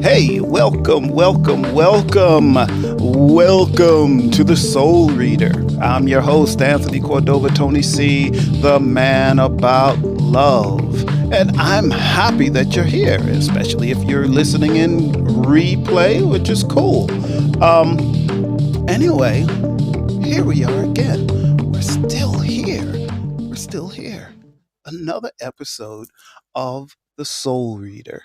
Hey, welcome to the Soul Reader. I'm your host, Anthony Cordova Tony C., the man about love. And I'm happy that you're here, especially if you're listening in replay, which is cool. Anyway, here we are again. We're still here. We're still here. Another episode of the Soul Reader.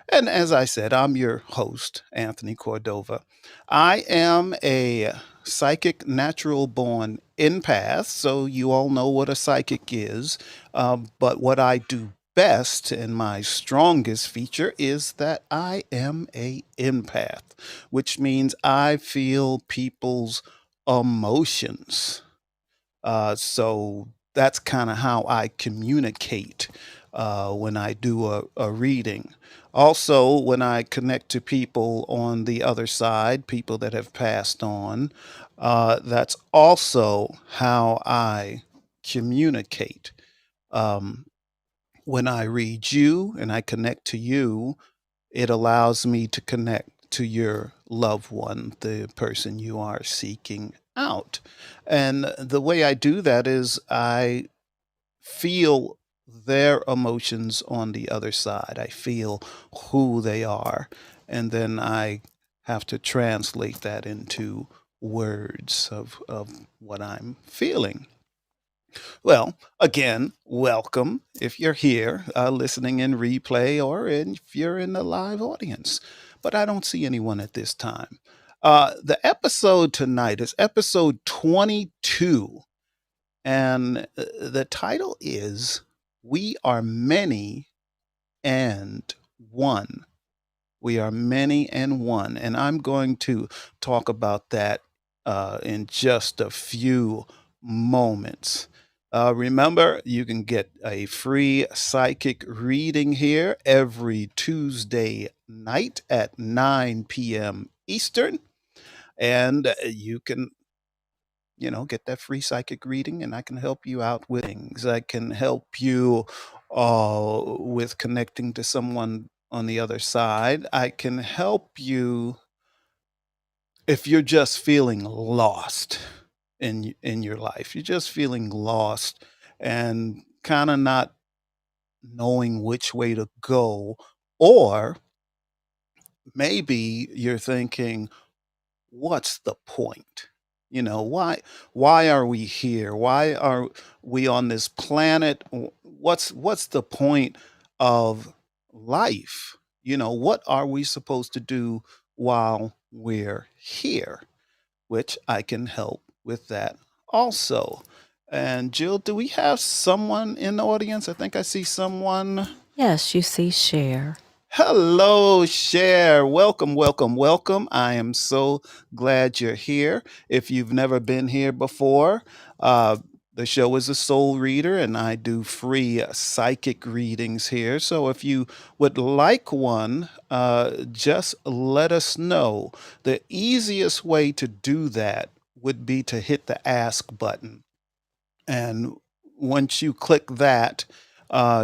And as I said, I'm your host, Anthony Cordova. I am a psychic natural born empath, so you all know what a psychic is. But what I do best and my strongest feature is that I am a empath, which means I feel people's emotions. So that's kind of how I communicate when I do a reading. Also, when I connect to people on the other side, people that have passed on, that's also how I communicate. Um, when I read you and I connect to you, it allows me to connect to your loved one, the person you are seeking out. And the way I do that is I feel their emotions on the other side. I feel who they are. And then I have to translate that into words of what I'm feeling. Well, again, welcome if you're here listening in replay or if you're in the live audience. But I don't see anyone at this time. The episode tonight is episode 22, and the title is We Are Many and One. We are many and one. And I'm going to talk about that in just a few moments. Remember, you can get a free psychic reading here every Tuesday night at 9 p.m. Eastern. And you can, get that free psychic reading, and I can help you out with things. I can help you with connecting to someone on the other side. I can help you if you're just feeling lost in your life. You're just feeling lost and kind of not knowing which way to go, or maybe you're thinking, what's the point? Why are we here? Why are we on this planet? What's the point of life? What are we supposed to do while we're here? Which I can help with that also. And Jill, do we have someone in the audience? I think I see someone. Yes, you see, share. Hello, Cher. Welcome. I am so glad you're here. If you've never been here before, uh, the show is a soul reader, and I do free psychic readings here. So if you would like one, just let us know. The easiest way to do that would be to hit the ask button. And once you click that,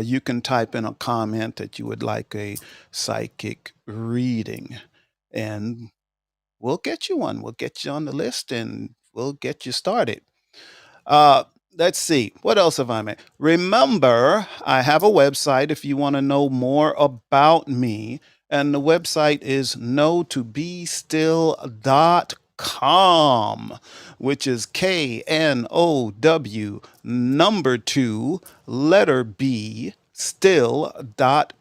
you can type in a comment that you would like a psychic reading. And we'll get you one. We'll get you on the list and we'll get you started. Uh, let's see. What else have I made? Remember, I have a website if you want to know more about me. And the website is knowtobestill.com, which is KNOW number two, letter B, still.com.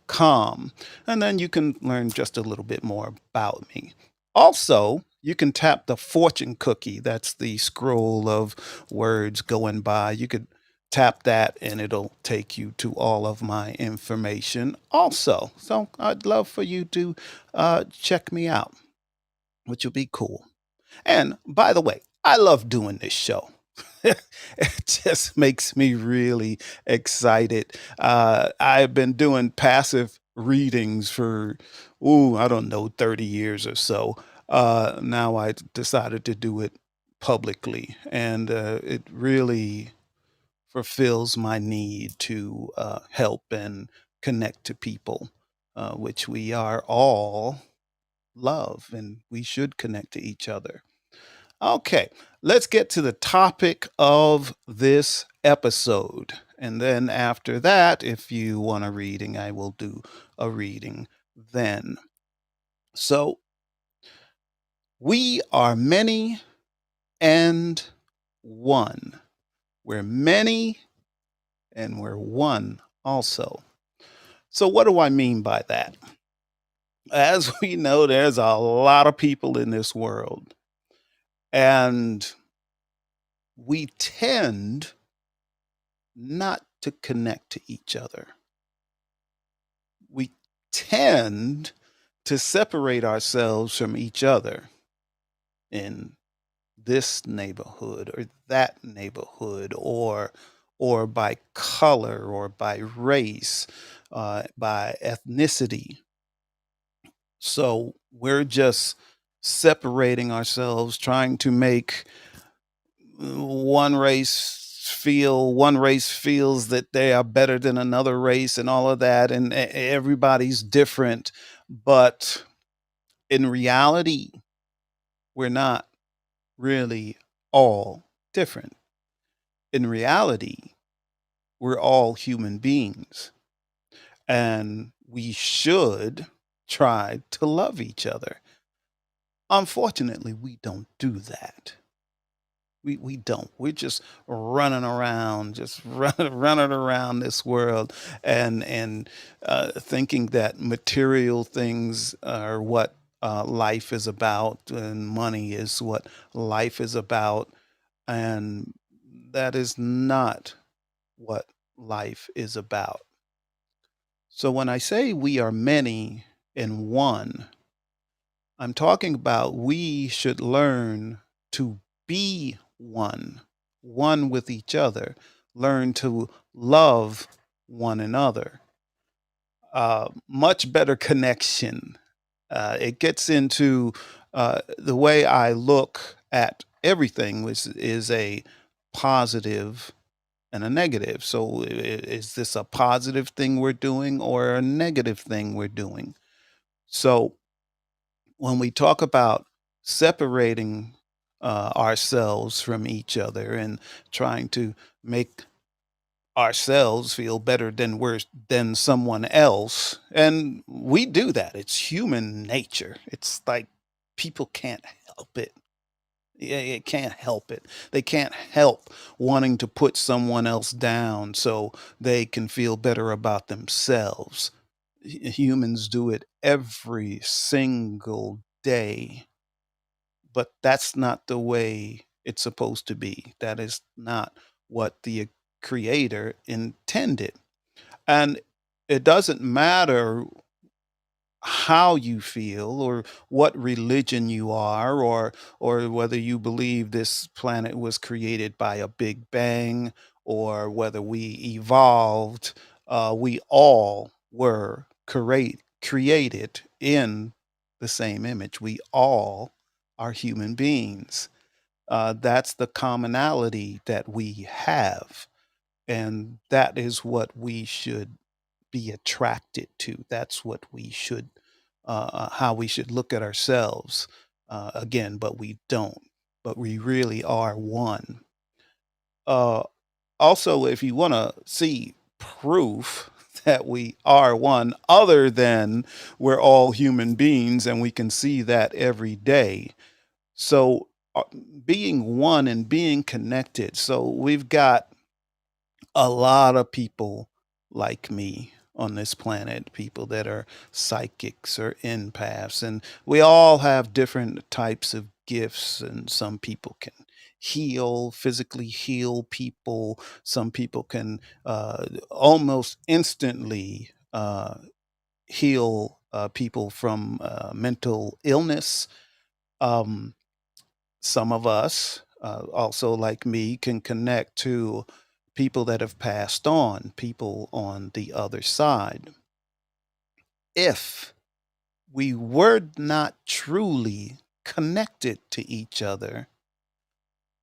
And then you can learn just a little bit more about me. Also, you can tap the fortune cookie. That's the scroll of words going by. You could tap that and it'll take you to all of my information also. So I'd love for you to check me out, which will be cool. And by the way, I love doing this show. It just makes me really excited. I've been doing passive readings for, I don't know, 30 years or so. Now I decided to do it publicly, and it really fulfills my need to help and connect to people, which we are all love and we should connect to each other. Okay, let's get to the topic of this episode. And then after that, if you want a reading, I will do a reading then. So, we are many and one. We're many and we're one also. So, what do I mean by that? As we know, there's a lot of people in this world, and we tend not to connect to each other. We tend to separate ourselves from each other in this neighborhood or that neighborhood, or by color or by race, by ethnicity. So we're just separating ourselves, trying to make one race feels that they are better than another race and all of that, and everybody's different. But in reality, we're not really all different. In reality, we're all human beings, and we should try to love each other. Unfortunately, we don't do that. We don't. We're just running around, just running around this world, and thinking that material things are what life is about, and money is what life is about, and that is not what life is about. So when I say we are many in one, I'm talking about we should learn to be one, one with each other, learn to love one another. Much better connection. It gets into the way I look at everything, which is a positive and a negative. So, is this a positive thing we're doing or a negative thing we're doing? So, when we talk about separating ourselves from each other and trying to make ourselves feel better than someone else, and we do that, it's human nature. It's like people can't help it. Yeah, it can't help it. They can't help wanting to put someone else down so they can feel better about themselves. Humans do it every single day, but that's not the way it's supposed to be. That is not what the creator intended. And it doesn't matter how you feel or what religion you are, or whether you believe this planet was created by a big bang, or whether we evolved. We all were created in the same image. We all are human beings. That's the commonality that we have, and that is what we should be attracted to. That's what we should, how we should look at ourselves. Again, but we don't. But we really are one. Uh, Also, if you want to see proof that we are one, other than we're all human beings and we can see that every day. So, being one and being connected. So, we've got a lot of people like me on this planet, people that are psychics or empaths, and we all have different types of gifts. And some people can physically heal people. Some people can almost instantly heal people from mental illness. Um, some of us, also like me, can connect to people that have passed on, people on the other side. If we were not truly connected to each other,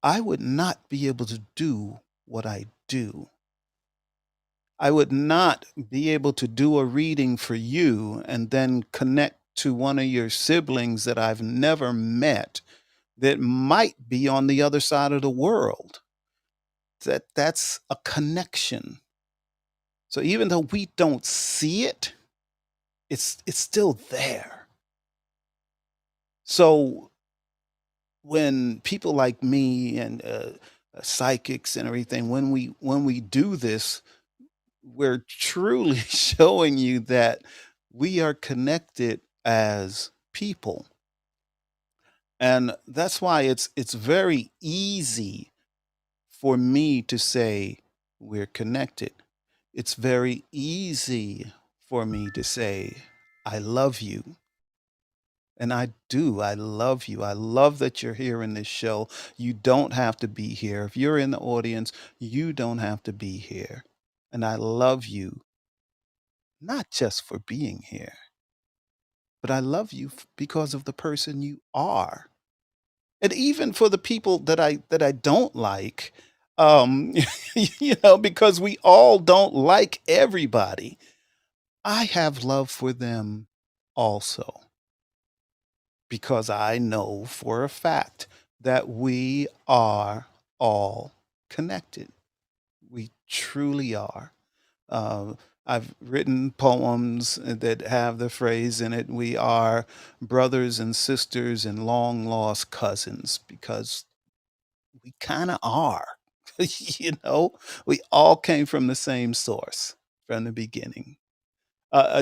I would not be able to do what I do. I would not be able to do a reading for you and then connect to one of your siblings that I've never met that might be on the other side of the world. That's a connection. So even though we don't see it, it's still there. So when people like me and psychics and everything, when we do this, we're truly showing you that we are connected as people. And that's why it's very easy for me to say we're connected. It's very easy for me to say I love you. And I do. I love you. I love that you're here in this show. You don't have to be here. If you're in the audience, you don't have to be here. And I love you, not just for being here, but I love you because of the person you are. And even for the people that I don't like, um, because we all don't like everybody, I have love for them also. Because I know for a fact that we are all connected. We truly are. Uh, I've written poems that have the phrase in it, we are brothers and sisters and long lost cousins, because we kind of are. We all came from the same source from the beginning.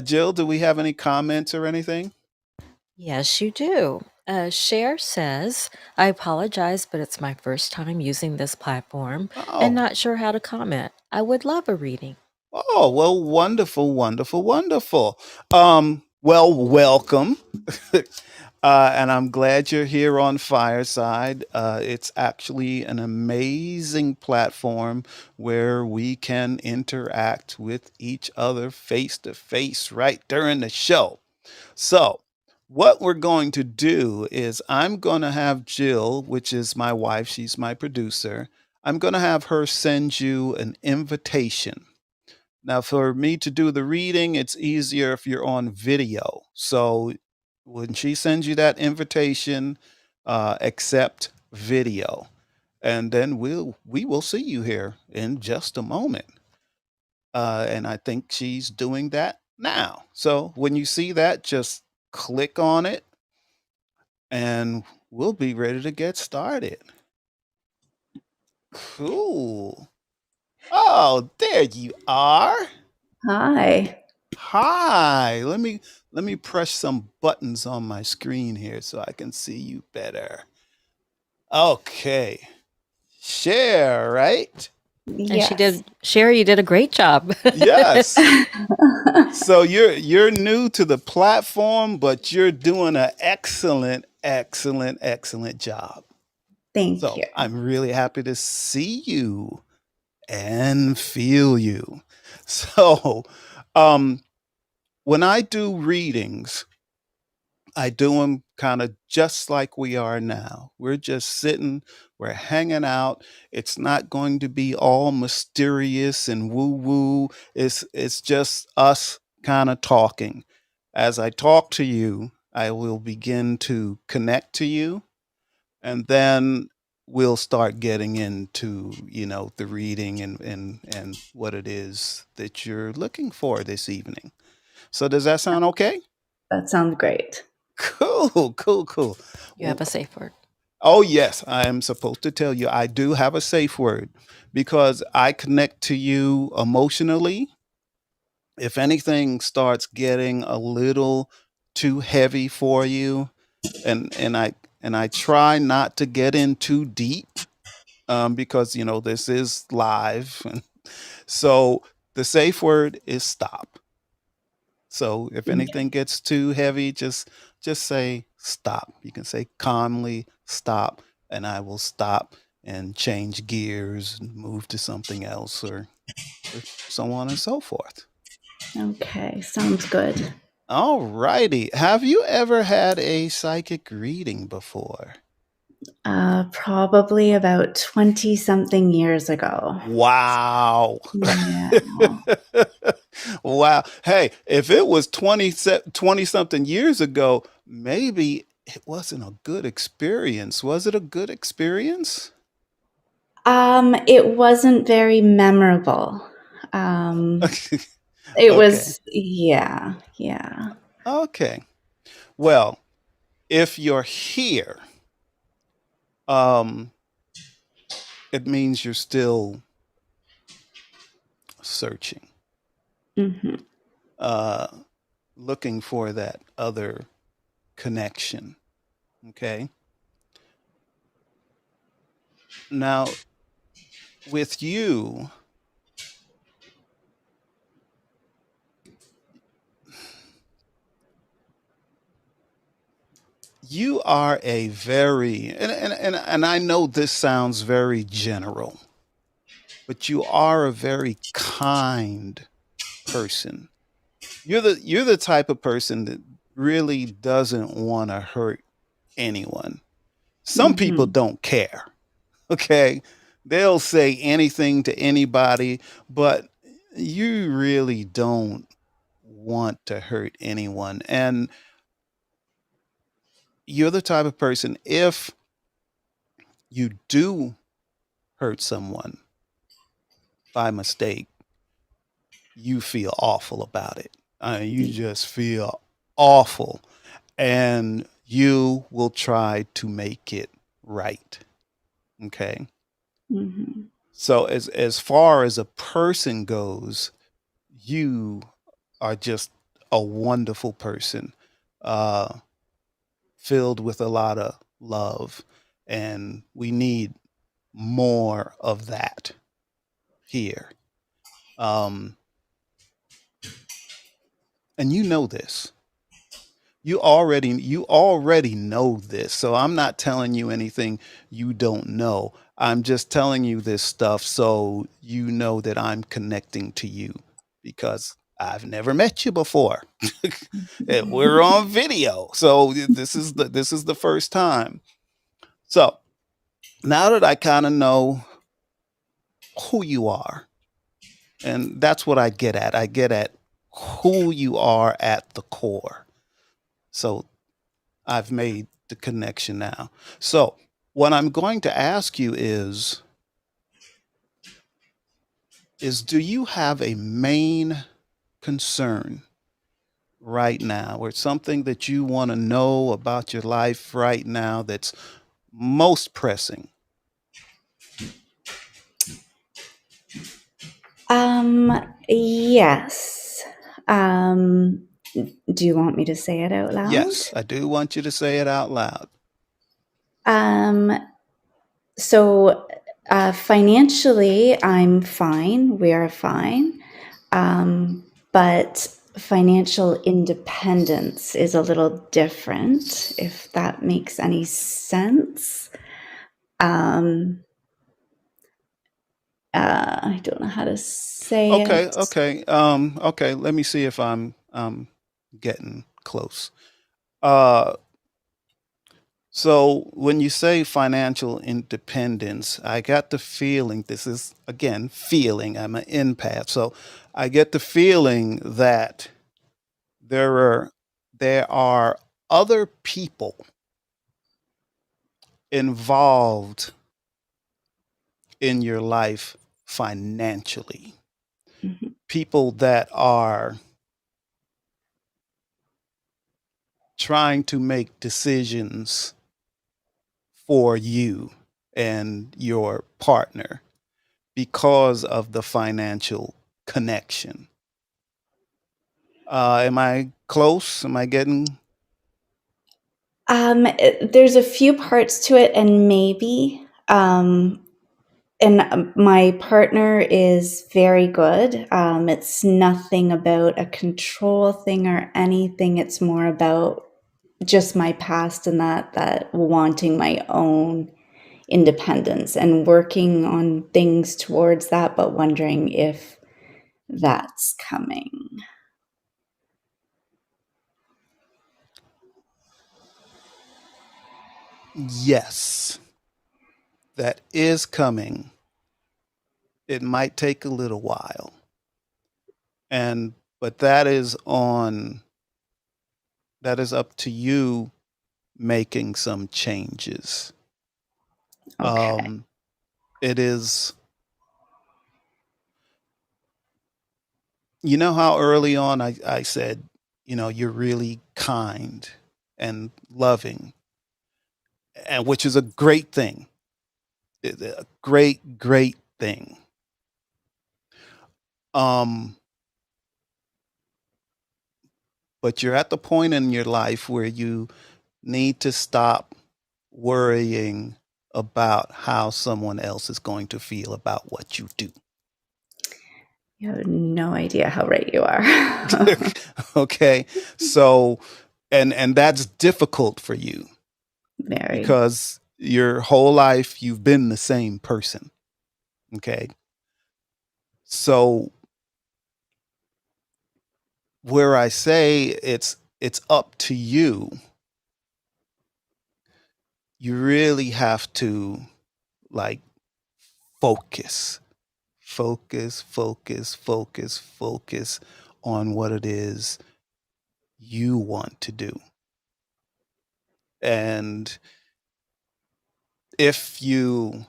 Jill, do we have any comments or anything? Yes, you do. Cher says, I apologize, but it's my first time using this platform and Oh, not sure how to comment. I would love a reading. Oh, well, wonderful, wonderful, wonderful. Well, welcome. And I'm glad you're here on Fireside. It's actually an amazing platform where we can interact with each other face to face right during the show. So, what we're going to do is I'm going to have Jill, which is my wife, she's my producer. I'm going to have her send you an invitation. Now, for me to do the reading, it's easier if you're on video. So when she sends you that invitation, accept video, and then we will see you here in just a moment. And I think she's doing that now. So when you see that, just click on it, and we'll be ready to get started. Cool. Oh, there you are. Hi. Hi. Let me press some buttons on my screen here so I can see you better. Okay. Share, right? And she Yes. did, Cher, you did a great job. Yes. So you're new to the platform, but you're doing an excellent, excellent, excellent job. Thank So you. I'm really happy to see you and feel you. So um when I do readings, I do them kind of just like we are now. We're just sitting, we're hanging out. It's not going to be all mysterious and woo woo. It's just us kind of talking. As I talk to you, I will begin to connect to you, and then we'll start getting into, the reading and what it is that you're looking for this evening. So does that sound okay? That sounds great. Cool, cool, cool. You have a safe word. Oh, yes, I am supposed to tell you. I do have a safe word because I connect to you emotionally. If anything starts getting a little too heavy for you, and I try not to get in too deep, because this is live. So the safe word is stop. So if Yeah. anything gets too heavy, just say stop. You can say calmly stop, and I will stop and change gears and move to something else, or so on and so forth. Okay, sounds good. All righty. Have you ever had a psychic reading before? Probably about 20 something years ago. Wow. Yeah. Wow. Hey, if it was 20 something years ago, maybe it wasn't a good experience. Was it a good experience? It wasn't very memorable. It Okay. was, yeah, yeah. Okay. Well, if you're here, um, it means you're still searching, Hmm. uh, looking for that other connection. Okay. Now, with you, you are a very, and I know this sounds very general, but you are a very kind person. You're the type of person that really doesn't want to hurt anyone. Some people Hmm. don't care. Okay. They'll say anything to anybody, but you really don't want to hurt anyone. And you're the type of person, if you do hurt someone by mistake, you feel awful about it. You just feel awful, and you will try to make it right. Okay. Hmm. So as far as a person goes, you are just a wonderful person, uh, filled with a lot of love, and we need more of that here. Um, and you know this. You already know this. So I'm not telling you anything you don't know. I'm just telling you this stuff so you know that I'm connecting to you, because I've never met you before. We're on video. So this is the first time. So now that I kind of know who you are, and that's what I get at. I get at who you are at the core. So I've made the connection now. So, what I'm going to ask you is do you have a main concern right now, or something that you want to know about your life right now that's most pressing? Yes. Um, do you want me to say it out loud? Yes, I do want you to say it out loud. Um, so financially, I'm fine. We're fine. But financial independence is a little different, if that makes any sense. Um, I don't know how to say Okay, it. okay. Okay, let me see if I'm getting close. Uh So when you say financial independence, I got the feeling, this is again feeling, I'm an empath. So I get the feeling that there are there are other people involved in your life financially. Mhm. People that are trying to make decisions for you and your partner because of the financial connection. Am I close? Am I getting? There's a few parts to it, and maybe. And my partner is very good. It's nothing about a control thing or anything. It's more about just my past and that wanting my own independence and working on things towards that, but wondering if that's coming. Yes, that is coming. It might take a little while. And but that is up to you making some changes. Okay. It is, you know how early on I said, you're really kind and loving, and which is a great thing. A great, great thing. Um, but you're at the point in your life where you need to stop worrying about how someone else is going to feel about what you do. You have no idea how right you are. Okay. So, and that's difficult for you Very. because your whole life you've been the same person. Okay. So where I say it's up to you, you really have to like focus, focus on what it is you want to do. And if your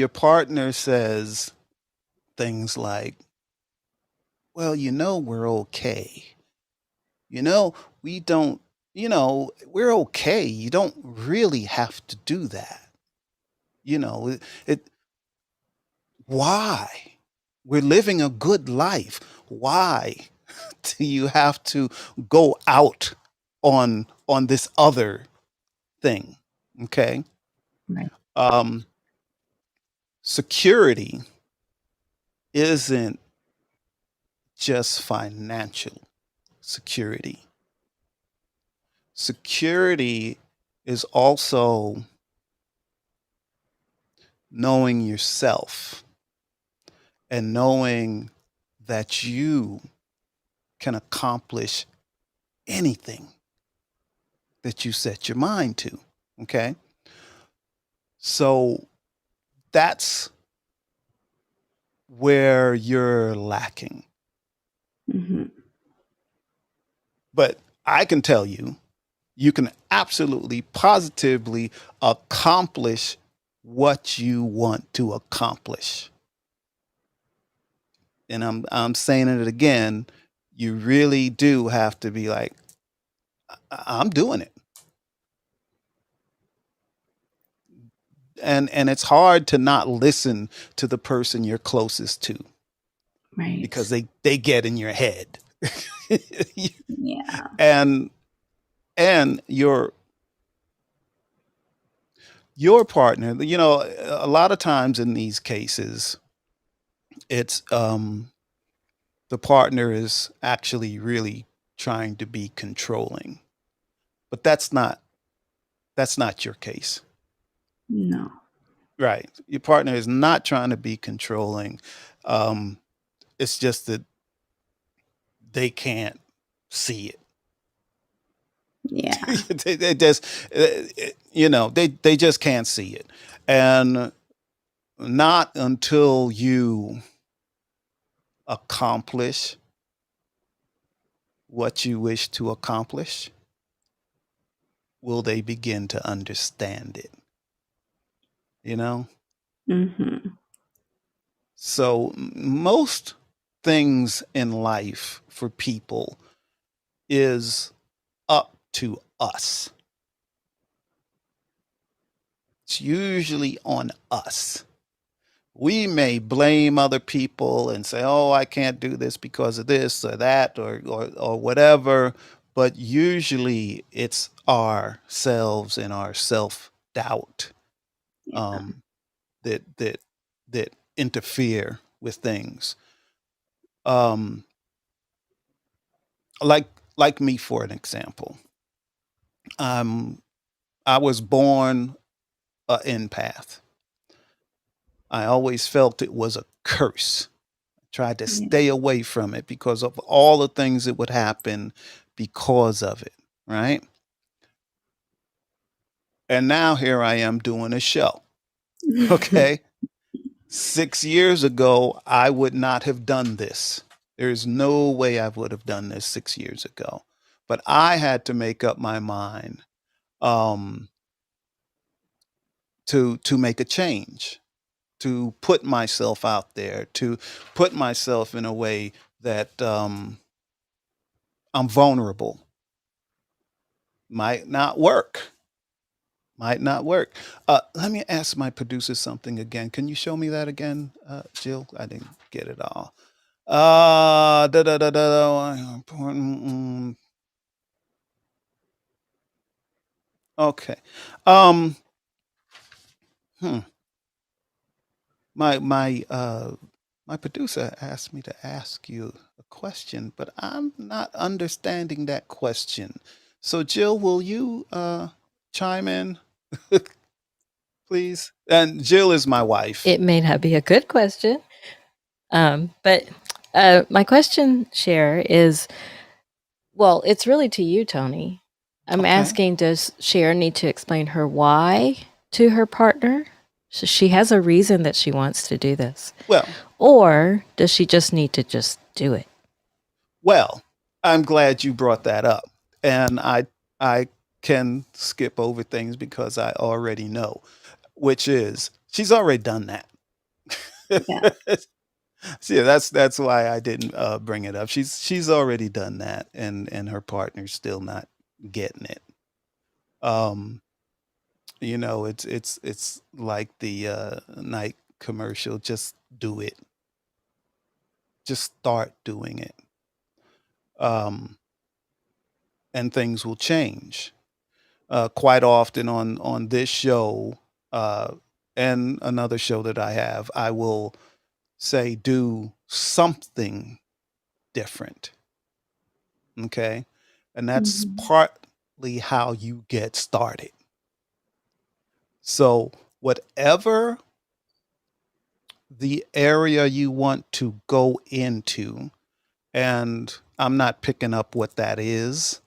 partner says things like, well, we're okay. We don't, we're okay. You don't really have to do that. It why? We're living a good life. Why do you have to go out on this other thing? Okay. Right. Um, security isn't just financial security. Security is also knowing yourself and knowing that you can accomplish anything that you set your mind to. Okay. So that's where you're lacking. Mm-hmm. But I can tell you, you can absolutely, positively accomplish what you want to accomplish. And I'm saying it again, you really do have to be like, I'm doing it. And it's hard to not listen to the person you're closest to because Right. they get in your head. Yeah. And your partner, a lot of times in these cases, it's the partner is actually really trying to be controlling. But that's not your case. No. Right. Your partner is not trying to be controlling. Um, it's just that they can't see it. Yeah. They just, they just can't see it. And not until you accomplish what you wish to accomplish will they begin to understand it, you know? Mm-hmm. So most things in life for people is up to us. It's usually on us. We may blame other people and say, "Oh, I can't do this because of this or that or whatever," but usually it's ourselves and our self-doubt Yeah. um, that interfere with things. Um, like like me, for an example, um, I was born an empath. I always felt it was a curse. Tried to Yeah. stay away from it because of all the things that would happen because of it, right? And now here I am doing a show. Okay. 6 years ago, I would not have done this. There's no way I would have done this 6 years ago. But I had to make up my mind um, to make a change, to put myself out there, to put myself in a way that I'm vulnerable. Might not work. Might not work. Let me ask my producer something again. Can you show me that again, Jill? I didn't get it all. Da da da da. Important. Okay. Um. Hmm. My producer asked me to ask you a question, but I'm not understanding that question. So, Jill, will you chime in, please? And Jill is my wife. It may not be a good question, but my question, Cher, is well, it's really to you, Tony. I'm Okay. asking, does Cher need to explain her why to her partner? So she has a reason that she wants to do this. Well, Or does she just need to just do it? well, I'm glad you brought that up, and I can skip over things because I already know, which is she's already done that. Yeah. See, that's why I didn't bring it up. She's already done that, and her partner's still not getting it. Um, it's like the Nike commercial. Just do it. Just start doing it, um, and things will change. Quite often on this show uh, and another show that I have, I will say do something different. Okay. And that's Mhm. partly how you get started. So, whatever the area you want to go into, and I'm not picking up what that is,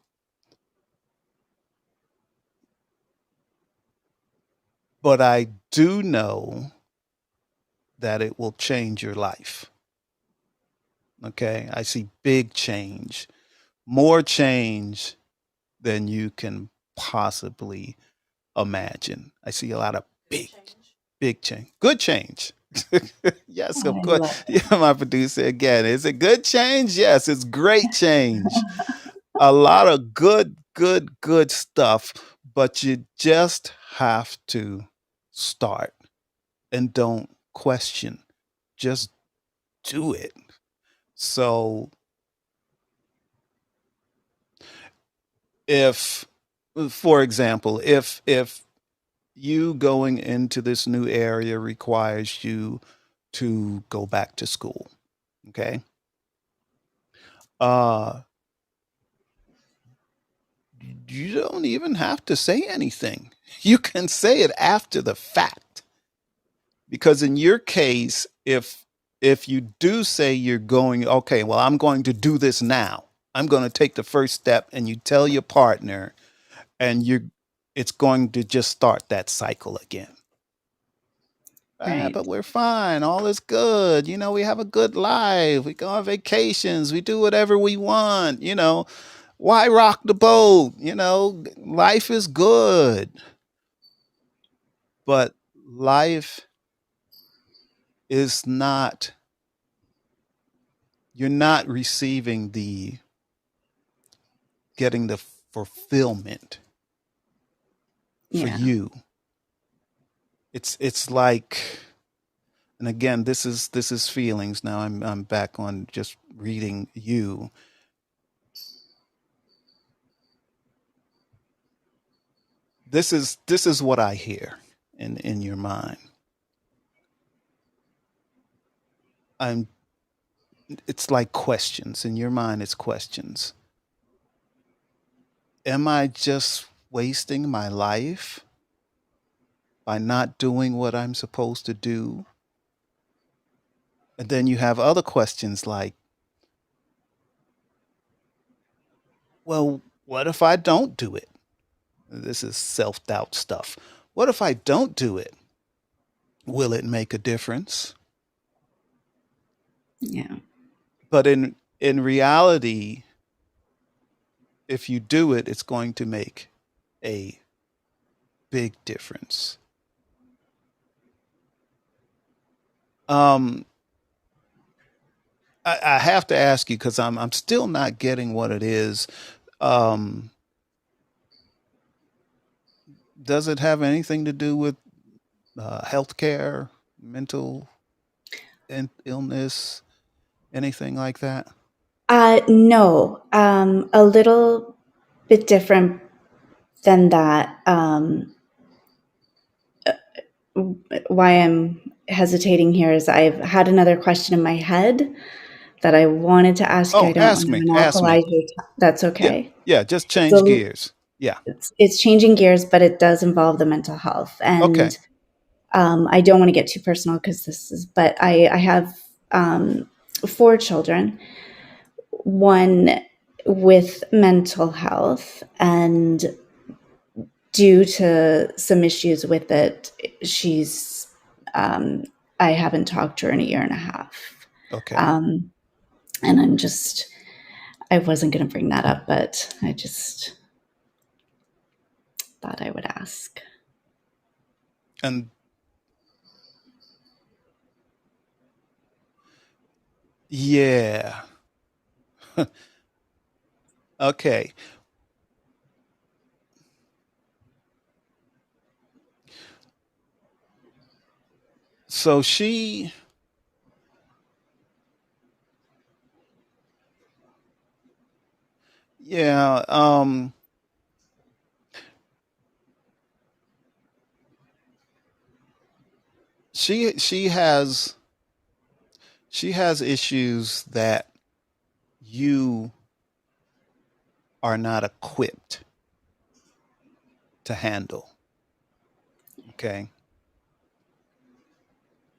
but I do know that it will change your life. Okay. I see big change, more change than you can possibly imagine. I see a lot of big change, good change. Yes, Oh, of I course. love Yeah, my producer again. Is it good change? Yes, it's great change. A lot of good stuff, but you just have to start and don't question. Just do it. So if for example, if you going into this new area requires you to go back to school, okay? Uh you don't even have to say anything. You can say it after the fact. Because in your case, if you do say you're going, okay, well, I'm going to do this now. I'm going to take the first step, and you tell your partner, and it's going to just start that cycle again. Right. But we're fine. All is good. We have a good life. We go on vacations. We do whatever we want. Why rock the boat? Life is good. But life is not, you're not receiving getting the fulfillment for Yeah. you. It's like, and again, this is feelings. Now I'm back on just reading you. This is what I hear in your mind. I'm It's like questions in your mind. It's questions. Am I just wasting my life by not doing what I'm supposed to do? And then you have other questions like, well, what if I don't do it? This is self doubt stuff. What if I don't do it? Will it make a difference? Yeah. But in reality, if you do it, it's going to make a big difference. Um, I have to ask you because I'm still not getting what it is. Um, does it have anything to do with healthcare, mental illness, anything like that? No, a little bit different than that. Why I'm hesitating here is I've had another question in my head that I wanted to ask you. I Oh, don't want ask to me, ask me. monopolize your time. That's Yeah, okay. yeah. Just change So gears. Yeah. it's changing gears, but it does involve the mental health. Okay. And I don't want to get too personal because but I have 4 children, one with mental health, and due to some issues with it, she's, um, I haven't talked to her in a year and a half. Okay. Um, and I wasn't going to bring that up, but I just thought I would ask. And yeah. Okay. So yeah, she has issues that you are not equipped to handle. Okay.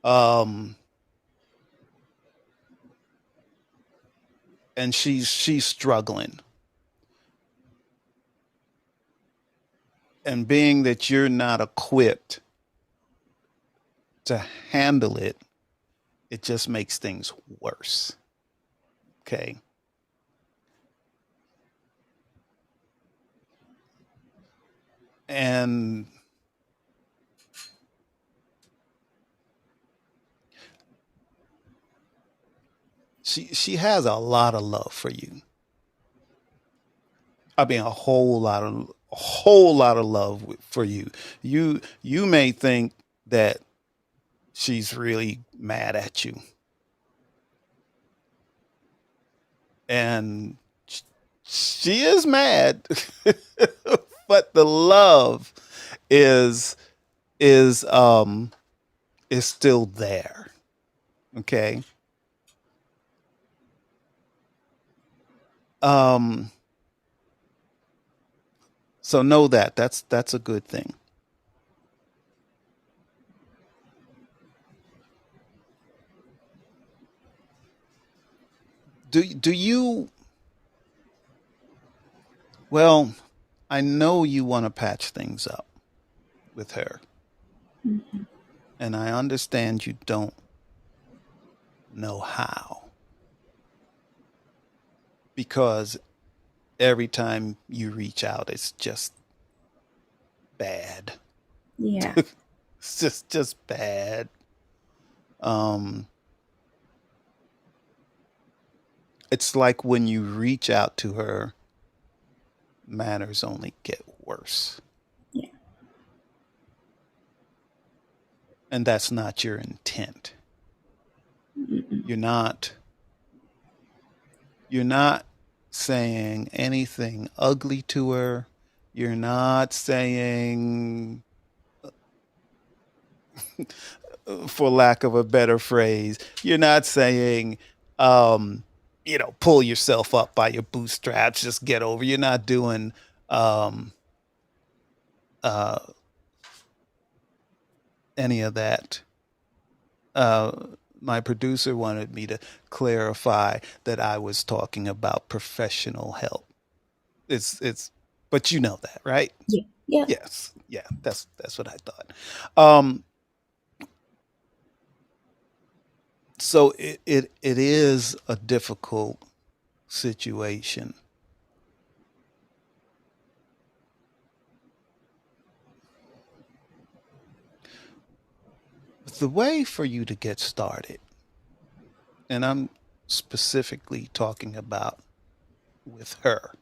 Um, and she's struggling. And being that you're not equipped to handle it, it just makes things worse. Okay. And she has a lot of love for you. I mean, a whole lot of love for you. You may think that she's really mad at you, and she is mad, but the love is is um is still there. Okay. Um. So know that that's a good thing. Do you? Well, I know you want to patch things up with her, Mm-hmm. and I understand you don't know how because every time you reach out, it's just bad. Yeah. It's just bad. Um, it's like when you reach out to her, matters only get worse, Yeah. and that's not your intent. Mm-mm. You're not you're not saying anything ugly to her. You're not saying, for lack of a better phrase, you're not saying, um, pull yourself up by your bootstraps, just get over. You're not doing um, uh, any of that. Uh, my producer wanted me to clarify that I was talking about professional help. But you know that, right? Yeah. Yeah. Yes, yeah, that's what I thought. Um, So it is a difficult situation. The way for you to get started, and I'm specifically talking about with her,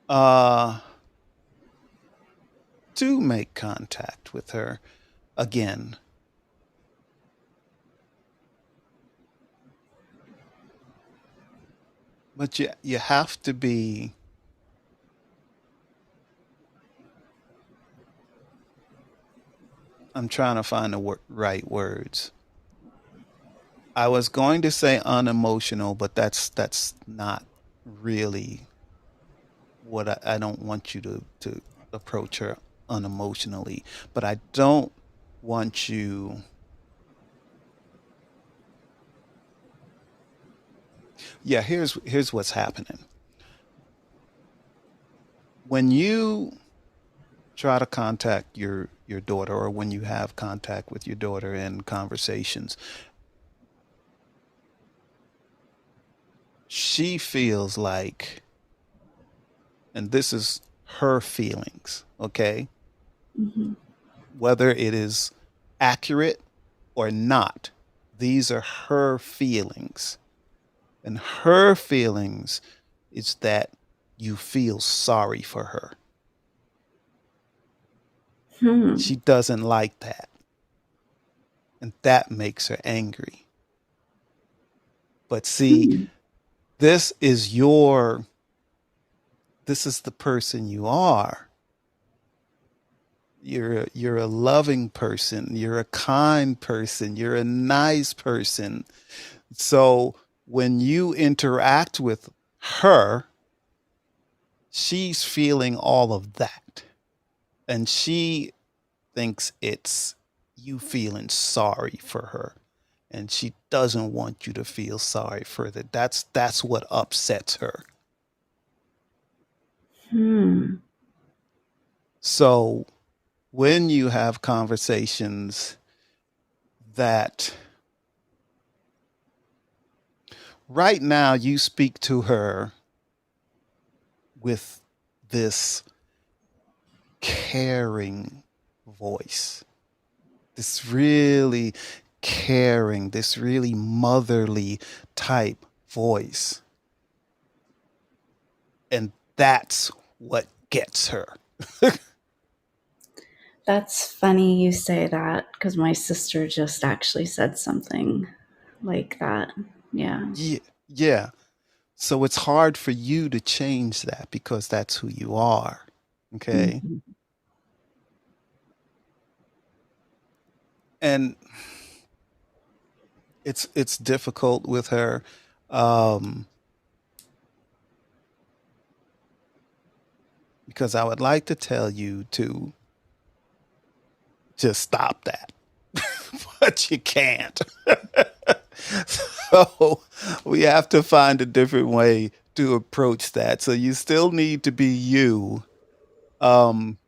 uh, to make contact with her again. But you have to be, I'm trying to find the right words. I was going to say unemotional, but that's not really what I don't want you to approach her unemotionally. But I don't want you. Yeah, here's what's happening. When you try to contact your daughter, or when you have contact with your daughter in conversations, she feels like, and this is her feelings, okay? Hmm. Whether it is accurate or not, these are her feelings. And her feelings is that you feel sorry for her. Hmm. She doesn't like that. And that makes her angry. But see, Hmm. this is this is the person you are. You're a loving person, you're a kind person, you're a nice person. So when you interact with her, she's feeling all of that. And she thinks it's you feeling sorry for her. And she doesn't want you to feel sorry for that. That's what upsets her. Hmm. So when you have conversations that right now you speak to her with this caring voice, this really caring, this really motherly type voice. And that's what gets her. That's funny you say that because my sister just actually said something like that. Yeah. Yeah. Yeah. So it's hard for you to change that because that's who you are. Okay. Hmm. And it's difficult with her. Um, because I would like to tell you to just stop that, but you can't. So we have to find a different way to approach that. So you still need to be you,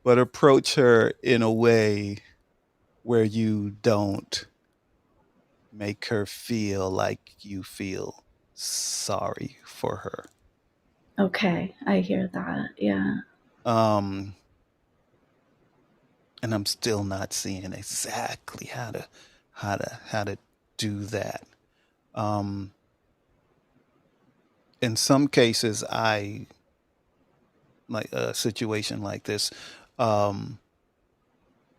but approach her in a way where you don't make her feel like you feel sorry for her. Okay, I hear that. Yeah. Um, and I'm still not seeing exactly how to do that. Um, in some cases, I like a situation like this. Um,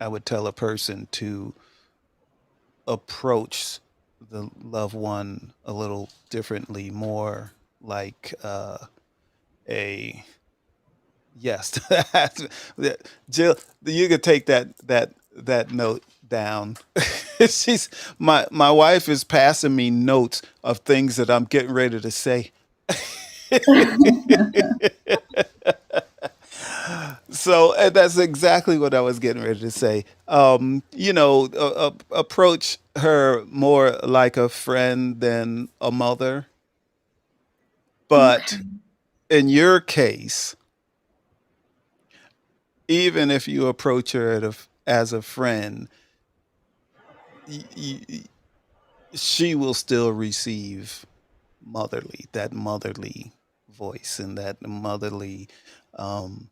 I would tell a person to approach the loved one a little differently, more like a yes. Jill, you could take that note down. She's my wife is passing me notes of things that I'm getting ready to say. So and that's exactly what I was getting ready to say. Approach her more like a friend than a mother. Okay. But in your case, even if you approach her as a friend, y- y- she will still receive that motherly voice and that motherly, um,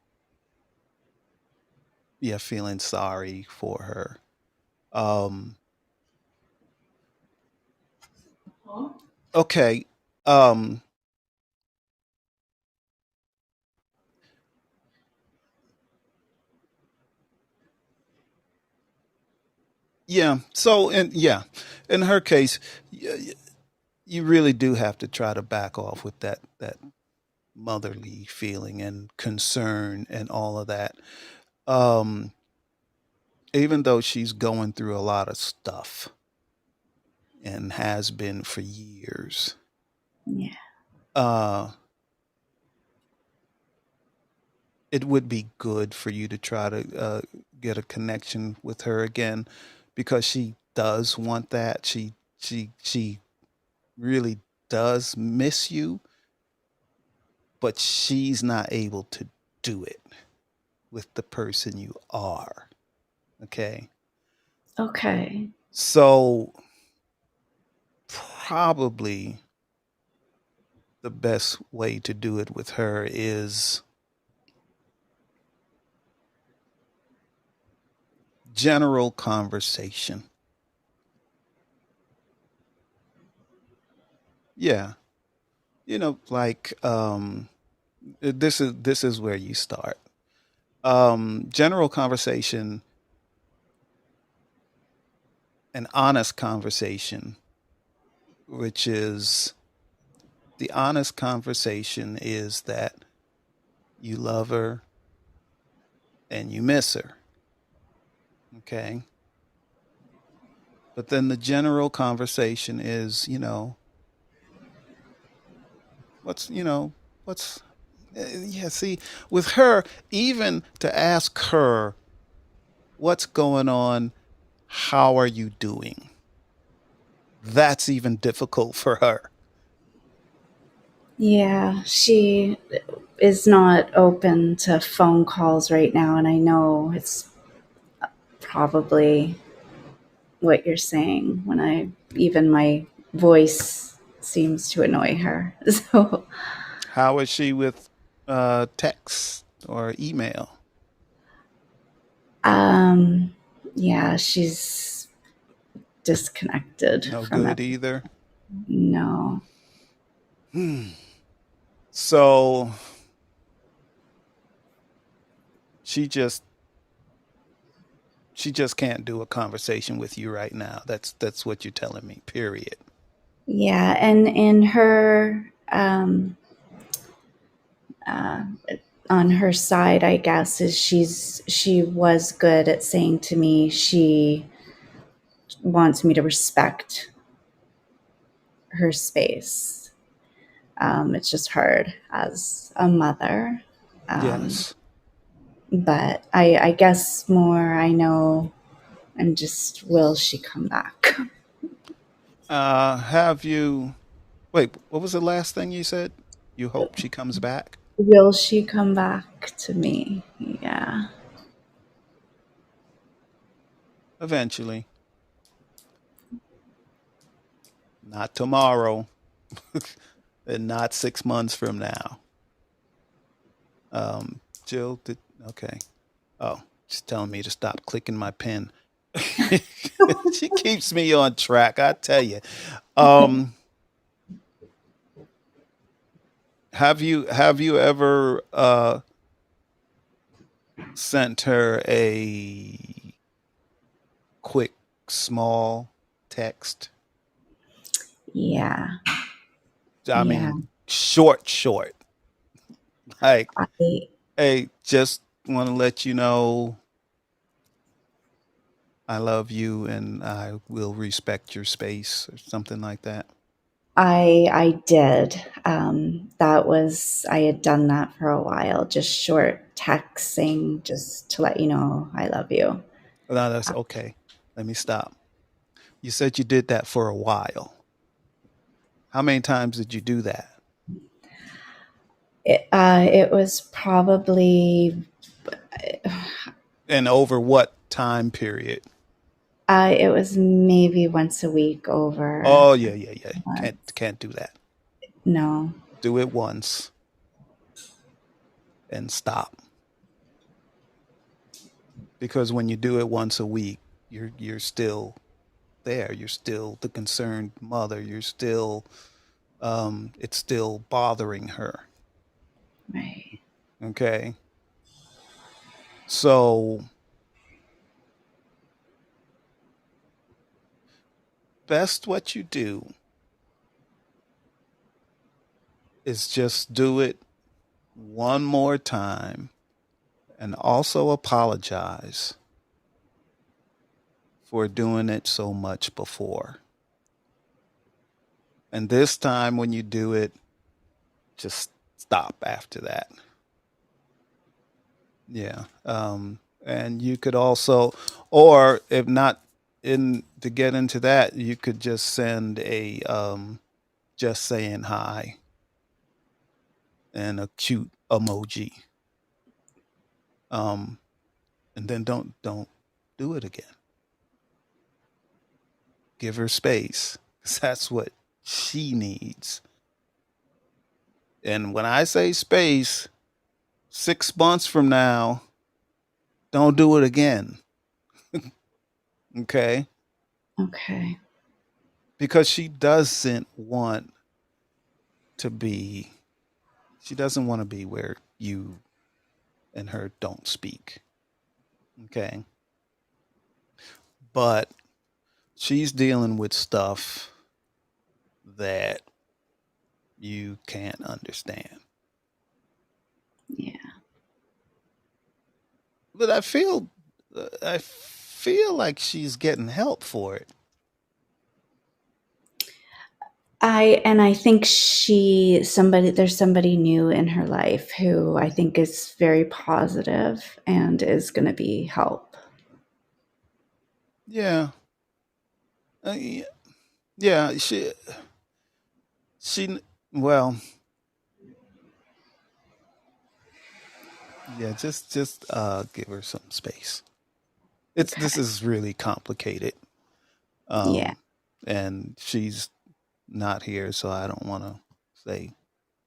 yeah, feeling sorry for her. Um, okay. Um, yeah. So, in her case, you really do have to try to back off with that motherly feeling and concern and all of that. Um, Even though she's going through a lot of stuff and has been for years, Yeah. uh, it would be good for you to try to get a connection with her again, because she does want that. She really does miss you, but she's not able to do it with the person you are. Okay. Okay. So probably the best way to do it with her is general conversation. Yeah. Like, this is where you start. General conversation, an honest conversation, which is the honest conversation is that you love her and you miss her. Okay. But then the general conversation is, what's, what's, yeah, see, with her, even to ask her, what's going on? How are you doing? That's even difficult for her. Yeah, she is not open to phone calls right now, and I know it's probably what you're saying when I even my voice seems to annoy her. So, How is she with text or email? um, yeah, she's disconnected No from it. good either. No. Hmm. So she just she just can't do a conversation with you right now. That's what you're telling me. Period. Yeah, and in her uh, on her side, I guess, is she was good at saying to me she wants me to respect her space. It's just hard as a mother. Um, Yes. but I guess more I know I'm just, will she come back? Have you wait, what was the last thing you said? You hope she comes back? Will she come back to me? Yeah. Eventually. Not tomorrow. And not 6 months from now. Jill did okay. Oh, she's telling me to stop clicking my pen. She keeps me on track, I tell you. Um, have you ever sent her a quick small text? Yeah. I Yeah. mean, short. Like, I hey, just want to let you know I love you and I will respect your space or something like that. I did. That was, I had done that for a while, just short texting, just to let you know I love you. No, that's okay. Let me stop. You said you did that for a while. How many times did you do that? It was probably And over what time period? It was maybe once a week over. Oh yeah, yeah, yeah. Uh, Can't do that. no. Do it once and stop. Because when you do it once a week, you're still there. You're still the concerned mother. You're still it's still bothering her. Right. Okay. So best what you do is just do it one more time and also apologize for doing it so much before. And this time when you do it, just stop after that. Yeah. And you could also, or if not in to get into that, you could just send a just saying hi and a cute emoji. Um, and then don't do it again. Give her space, 'cause that's what she needs. And when I say space, 6 months from now, don't do it again. Okay? Okay. Because she doesn't want to be, she doesn't want to be where you and her don't speak. Okay? But she's dealing with stuff that you can't understand. Yeah. But I feel like she's getting help for it. I think there's somebody new in her life who I think is very positive and is going to be help. Yeah. Yeah, she well, yeah, just give her some space. This Okay. is really complicated. Yeah. Um and she's not here, so I don't want to say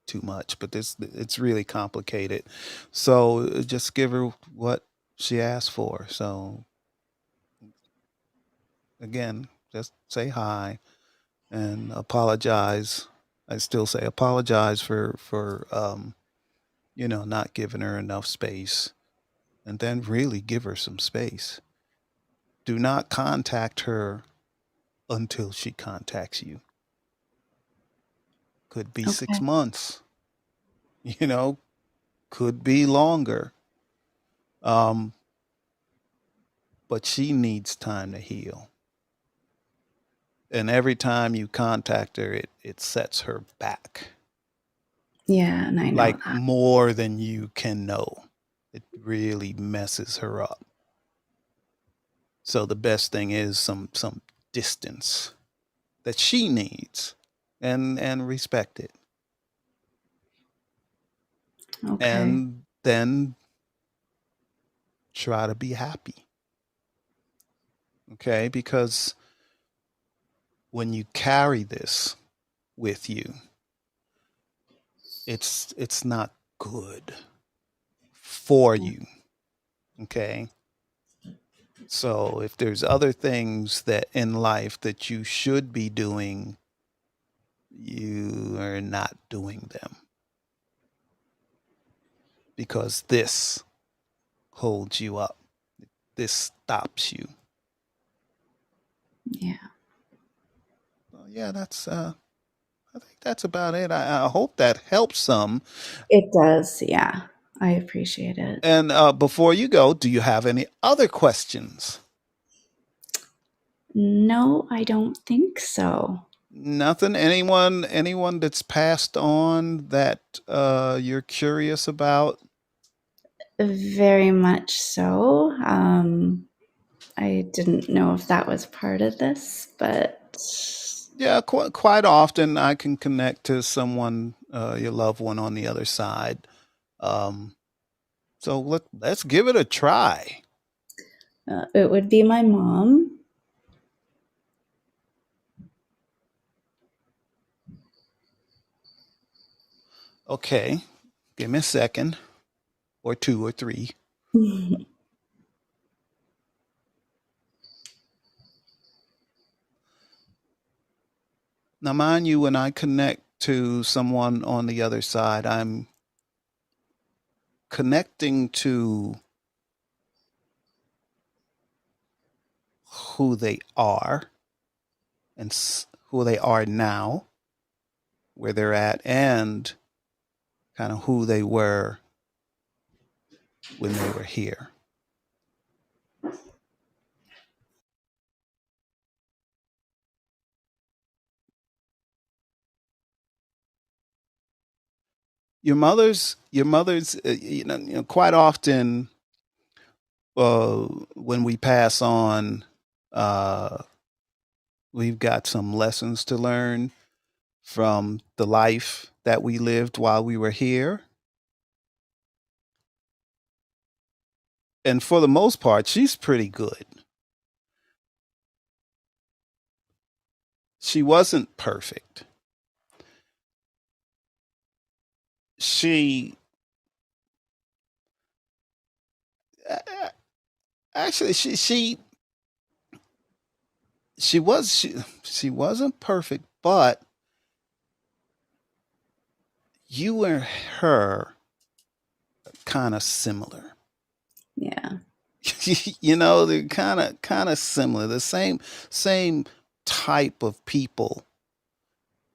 too much, but this it's really complicated. So just give her what she asked for. So again, just say hi and apologize. I still say apologize for not giving her enough space, and then really give her some space. Do not contact her until she contacts you. Could be six Okay. months, you know, could be longer. Um, but she needs time to heal. And every time you contact her, it sets her back Yeah, and I know like that. more than you can know. It really messes her up. So the best thing is some distance that she needs and respect it. Okay. And then try to be happy. Okay? Because when you carry this with you, it's not good for Yeah. you. Okay? So if there's other things that in life that you should be doing, you are not doing them because this holds you up. This stops you. Yeah. Well, yeah, I think that's about it. I hope that helps some. It does. Yeah. I appreciate it. And before you go, do you have any other questions? No, I don't think so. Nothing. Anyone that's passed on that you're curious about? Very much so. I didn't know if that was part of this, but Yeah, quite often I can connect to someone, your loved one on the other side. Um, so let's give it a try. it would be my mom. Okay, give me a second, or two, or three. Now, mind you, when I connect to someone on the other side, I'm connecting to who they are and who they are now, where they're at, and kind of who they were when they were here. Your mother's, quite often, when we pass on, uh, we've got some lessons to learn from the life that we lived while we were here. And for the most part, she's pretty good. She wasn't perfect. She actually she wasn't perfect, but you and her kind of similar. Yeah. They're kind of similar, the same type of people.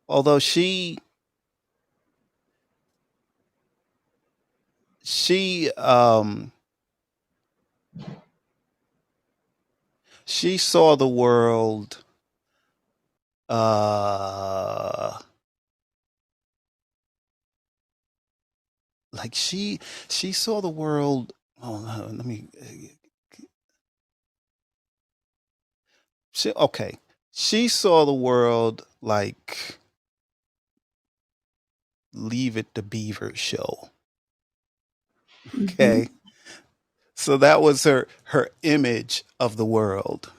Although she she saw the world, uh like she saw the world. Oh no, let me okay. She saw the world like Leave It to Beaver show. Okay. Mhm. So that was her image of the world.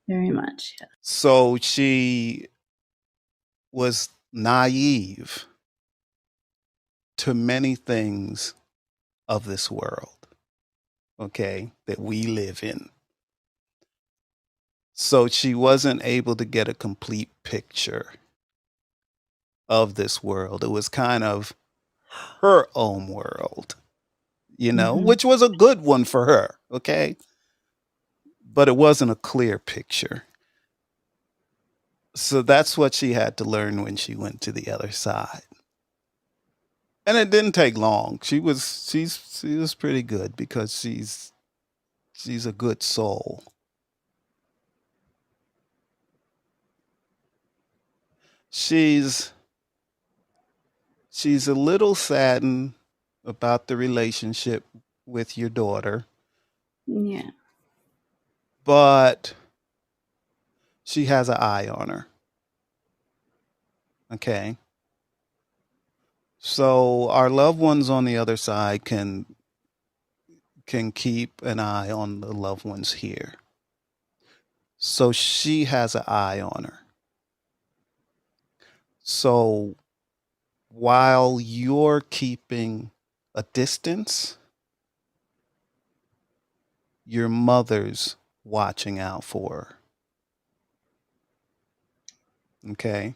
Very much. Yeah. So she was naive to many things of this world, okay, that we live in. So she wasn't able to get a complete picture of this world. It was kind of her own world, Mhm. which was a good one for her, okay? But it wasn't a clear picture. So that's what she had to learn when she went to the other side. And it didn't take long. She was pretty good because she's a good soul. She's she's a little saddened about the relationship with your daughter, Yeah. but she has an eye on her. Okay. So our loved ones on the other side can keep an eye on the loved ones here. So she has an eye on her. So while you're keeping a distance, your mother's watching out for her. Okay.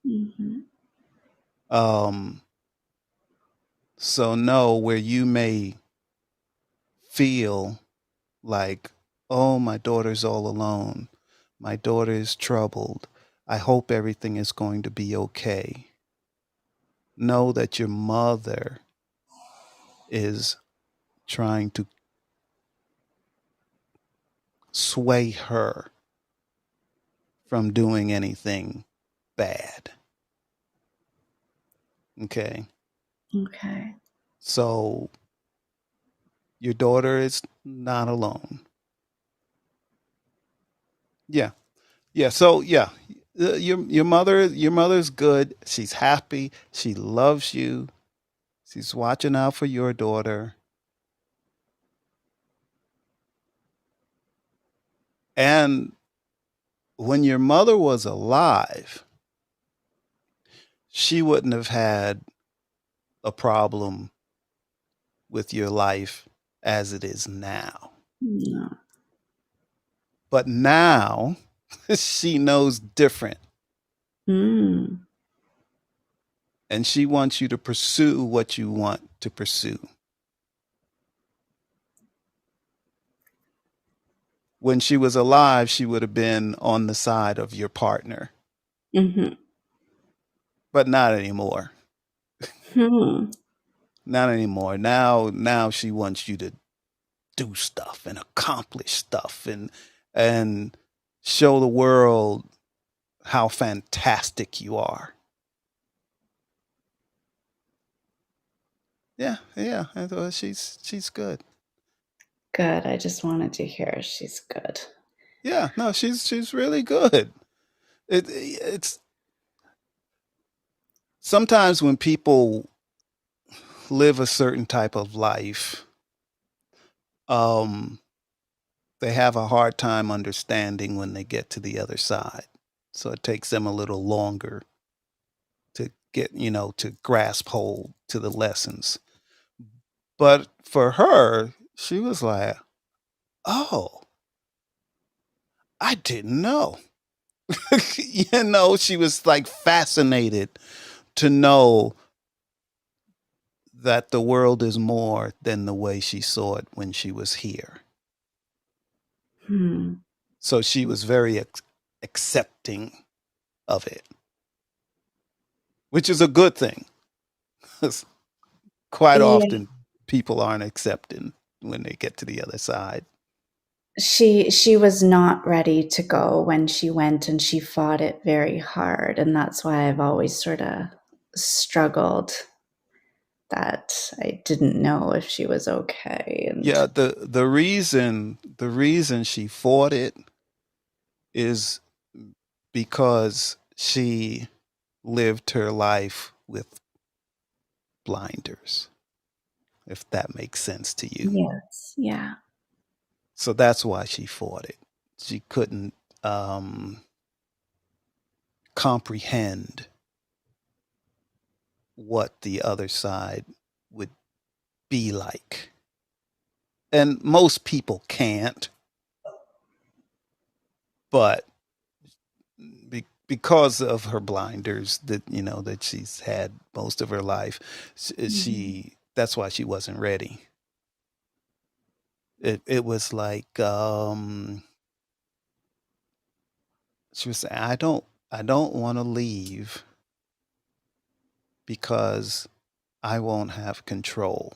Mhm. Um, so know where you may feel like, oh, my daughter's all alone. My daughter is troubled. I hope everything is going to be okay. Know that your mother is trying to sway her from doing anything bad. Okay. Okay. So your daughter is not alone. Yeah. Yeah. So yeah, your mother's good. She's happy. She loves you. She's watching out for your daughter. And when your mother was alive, she wouldn't have had a problem with your life as it is now. No. But now she knows different. Mm. And she wants you to pursue what you want to pursue. When she was alive, she would have been on the side of your partner, Mm-hmm. but not anymore. Hmm. Not anymore. Now she wants you to do stuff and accomplish stuff and show the world how fantastic you are. Yeah, yeah. She's good. Good. I just wanted to hear she's good. Yeah, no, she's really good. It's sometimes when people live a certain type of life, um, they have a hard time understanding when they get to the other side. So it takes them a little longer to get, to grasp hold to the lessons. But for her, she was like, oh, I didn't know. She was like fascinated to know that the world is more than the way she saw it when she was here. Hmm. So she was very accepting of it, which is a good thing. Quite Yeah. often, people aren't accepting when they get to the other side. She was not ready to go when she went, and she fought it very hard, and that's why I've always sort of struggled that I didn't know if she was okay. And Yeah, the reason she fought it is because she lived her life with blinders, if that makes sense to you. yes, yeah. So that's why she fought it. She couldn't comprehend what the other side would be like. And most people can't, but because of her blinders that she's had most of her life, Mhm. that's why she wasn't ready. It was like she was saying, I don't want to leave because I won't have control.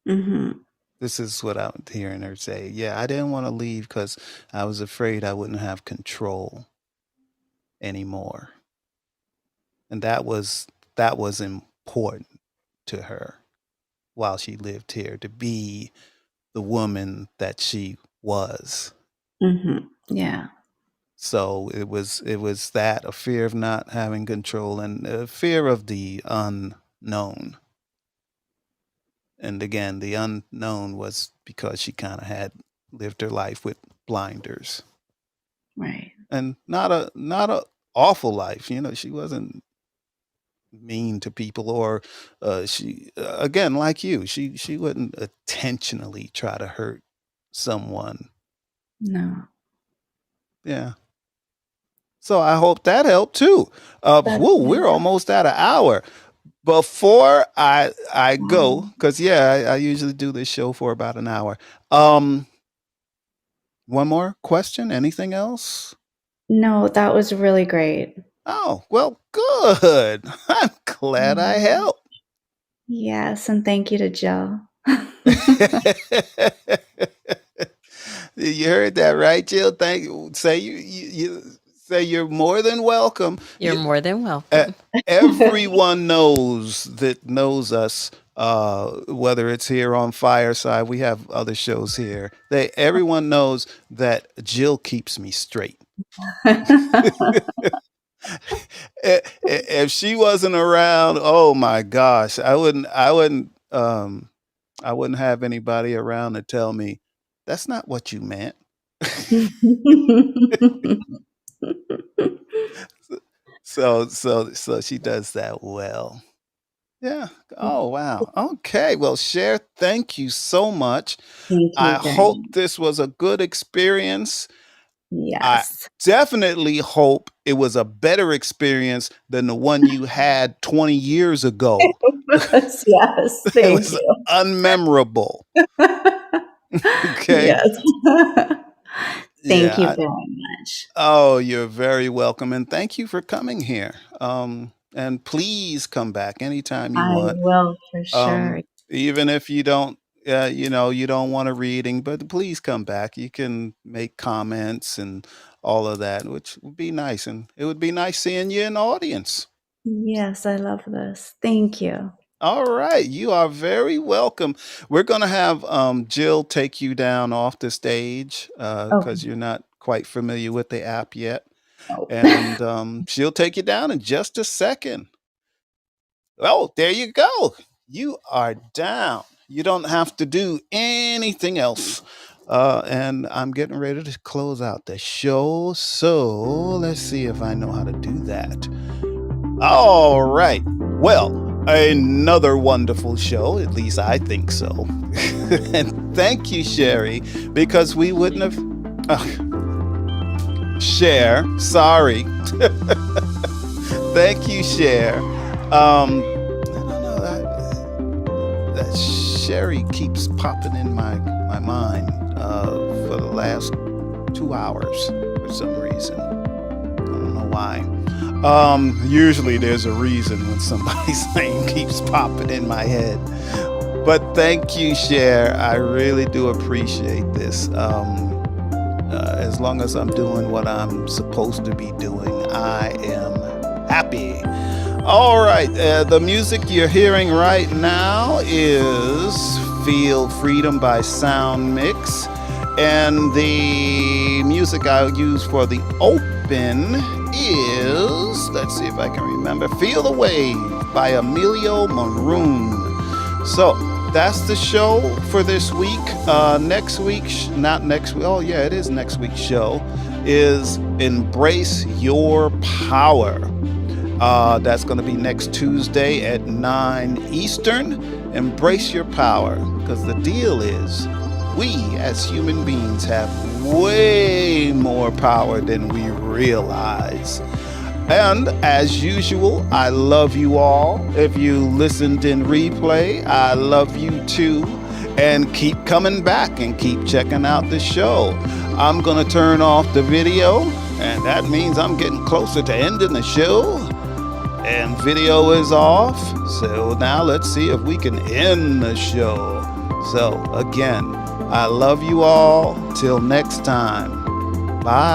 Mhm. This is what I'm hearing her say. Yeah, I didn't want to leave because I was afraid I wouldn't have control anymore. And that was important to her while she lived here, to be the woman that she was. Mhm. Yeah. So it was that, a fear of not having control and a fear of the unknown. And again, the unknown was because she kind of had lived her life with blinders. Right. And not a awful life. She wasn't mean to people, or she again, like you, she wouldn't intentionally try to hurt someone. No. Yeah. So I hope that helped too. That Whoa, did. we're almost at an hour. Before I go, Wow. because yeah, I usually do this show for about an hour. Um, one more question. Anything else? No, that was really great. Oh, well, good. I'm glad I Mhm. helped. Yes, and thank you to Jill. You heard that, right, Jill? Thank you. Say you say you're more than welcome. You're more than Uh, welcome. everyone knows us. Whether it's here on Fireside, we have other shows here. Everyone knows that Jill keeps me straight. If she wasn't around, oh my gosh, I wouldn't have anybody around to tell me that's not what you meant. So she does that well. Yeah. Oh, wow. Okay. Well, Cher, thank you so much. Thank I you very hope much. this was a good experience. I Yes. definitely hope it was a better experience than the one you had 20 years ago. Yes, It thank was you. unmemorable. Okay. Yes. Thank Yeah. you very much. Oh, you're very welcome. And thank you for coming here. And please come back anytime you I want. will for sure. Um, even if you don't, you don't want a reading, but please come back. You can make comments and all of that, which would be nice. And it would be nice seeing you in the audience. Yes, I love this. Thank you. All right, you are very welcome. We're going to have Jill take you down off the stage Okay. because you're not quite familiar with the app yet. Oh. And she'll take you down in just a second. Oh, there you go. You are down. You don't have to do anything else. And I'm getting ready to close out the show. So let's see if I know how to do that. All right. Well, another wonderful show. At least I think so. And thank you, Sherry, because we wouldn't have. Cher, sorry. Thank you, Cher. I don't know. That Sherry keeps popping in my mind for the last 2 hours for some reason. I don't know why. Usually there's a reason when somebody's name keeps popping in my head. But thank you, Cher. I really do appreciate this. As long as I'm doing what I'm supposed to be doing, I am happy. All right, the music you're hearing right now is Feel Freedom by Sound Mix. And the music I'll use for the open is, let's see if I can remember, Feel the Wave by Emilio Maroon. So that's the show for this week. Next week, not next week, oh yeah, it is next week's show, is Embrace Your Power. That's going to be next Tuesday at 9 Eastern. Embrace your power, because the deal is we as human beings have way more power than we realize. And as usual, I love you all. If you listened in replay, I love you too. And keep coming back and keep checking out the show. I'm going to turn off the video, and that means I'm getting closer to ending the show. And video is off. So now let's see if we can end the show. So again, I love you all. Till next time. Bye.